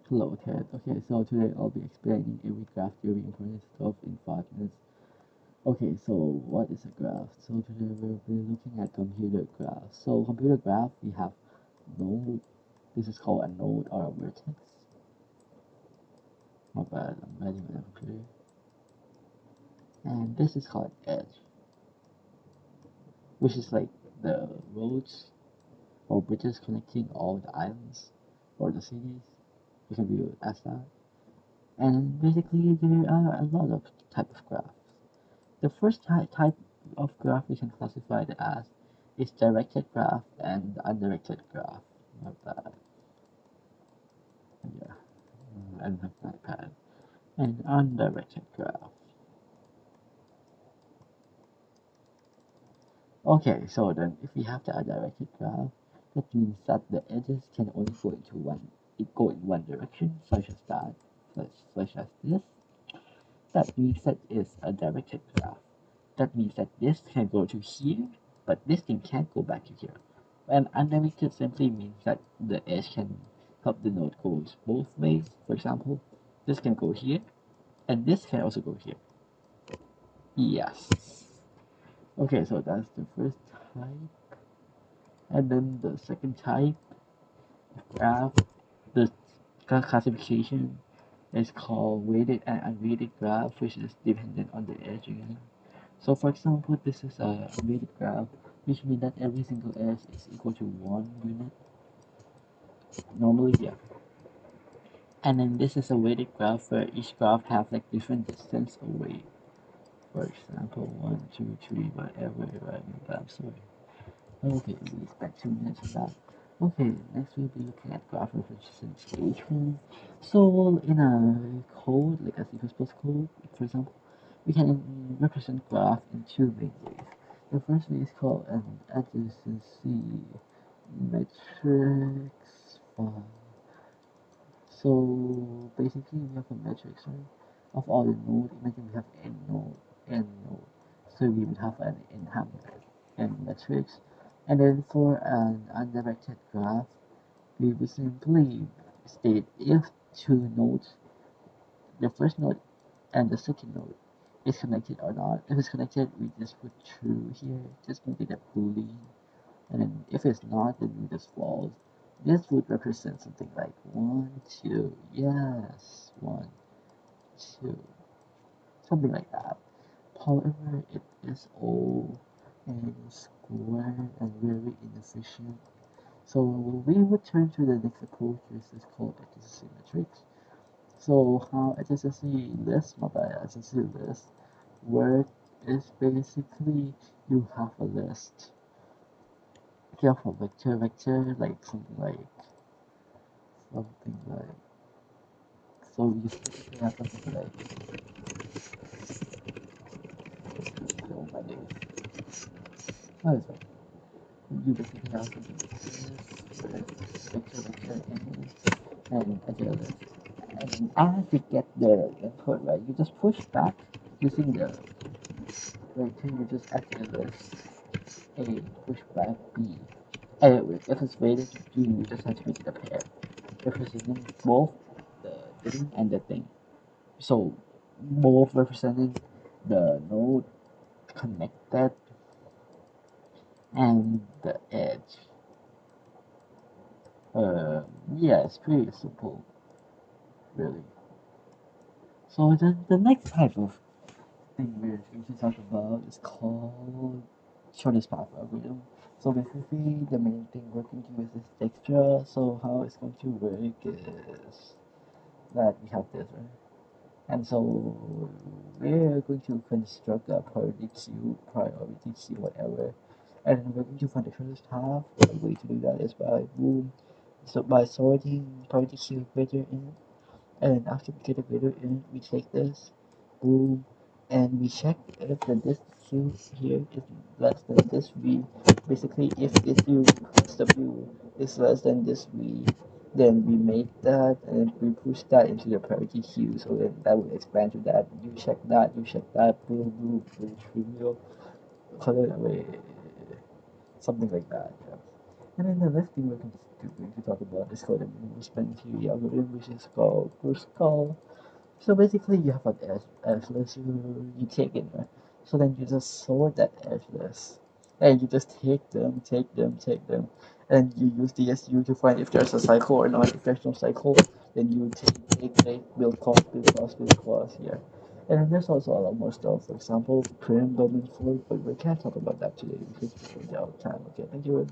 Hello Ted. Okay, so today I'll be explaining every graph theory important stuff in 5 minutes. Okay, so what is a graph? So today we'll be looking at computer graph. So computer graph, we have node. This is called a node or a vertex. My bad, I'm writing on a computer. And this is called edge, which is like the roads or bridges connecting all the islands or the cities. You can view it as that. And basically there are a lot of type of graphs. The first type of graph we can classify it as is directed graph and undirected graph. Not bad. Yeah, I don't have my pad. And undirected graph. Okay, so then if we have the undirected graph, that means that the edges can only go into go in one direction, such as that, such as this. That means that is a directed graph. That means that this can go to here, but this thing can't go back to here. And undirected simply means that the edge can help the node goes both ways. For example, this can go here, and this can also go here. Yes. Okay, so that's the first type. And then the second type of graph, the classification is called weighted and unweighted graph, which is dependent on the edge again. So for example, this is a weighted graph, which means that every single edge is equal to 1 unit. Normally, yeah. And then this is a weighted graph where each graph have like different distance away. For example, 1, 2, 3, whatever, right? I'm sorry. Okay, we spent 2 minutes on that. Okay, next we'll be looking at graph representation. So in a code, like a C++ code, for example, we can represent graph in two main ways. The first way is called an adjacency matrix file. So basically we have a matrix, right, of all the nodes. Imagine we have n node. So we would have an n matrix. And then for an undirected graph, we would simply state if two nodes, the first node and the second node, is connected or not. If it's connected, we just put true here, just make it a boolean. And then if it's not, then we just false. This would represent something like 1, 2, yes, 1, 2, something like that. However, it is old and square and very inefficient. So we would turn to the next approach, which is called adjacency matrix. So how adjacency list, my bad, adjacency list work is basically you have a list. You have a vector, like something like, so you basically have something like, oh my days, what is it? You basically have something like this, vector, and a list. And as you get the input, right, you just push back using the vector, you just add the list A, push back B. And if it's weighted to 2, you just have to make it a pair, representing both the thing and the thing. So both representing the node connected and the edge. Yeah, it's pretty simple, really. So the next type of thing we're going to talk about is called shortest path algorithm. So basically, the main thing we're going to use is Dijkstra. So how it's going to work is that we have this, right? And so we're going to construct a priority queue, whatever. And we're going to find the shortest path. The way to do that is by boom. So by sorting priority queue greater in, and after we get a greater in, we take this, boom, and we check if this queue here is less than this v. Basically, if this u plus w is less than this v, then we make that and we push that into the priority queue. So then that would expand to that. You check that, boom, boom, very trivial. Color away, something like that. Yeah. And then the next thing we're going to talk about is called the movement theory algorithm, which is called Kruskal. So basically, you have an edge list you take in, right? So then you just sort that edge list, and you just take them, and you use DSU to find if there's a cycle or not. If there's no cycle, then you build cost here. And then there's also a lot more stuff. For example, prim, Bowman, Ford, but we can't talk about that today because we're out of time. Okay, thank you.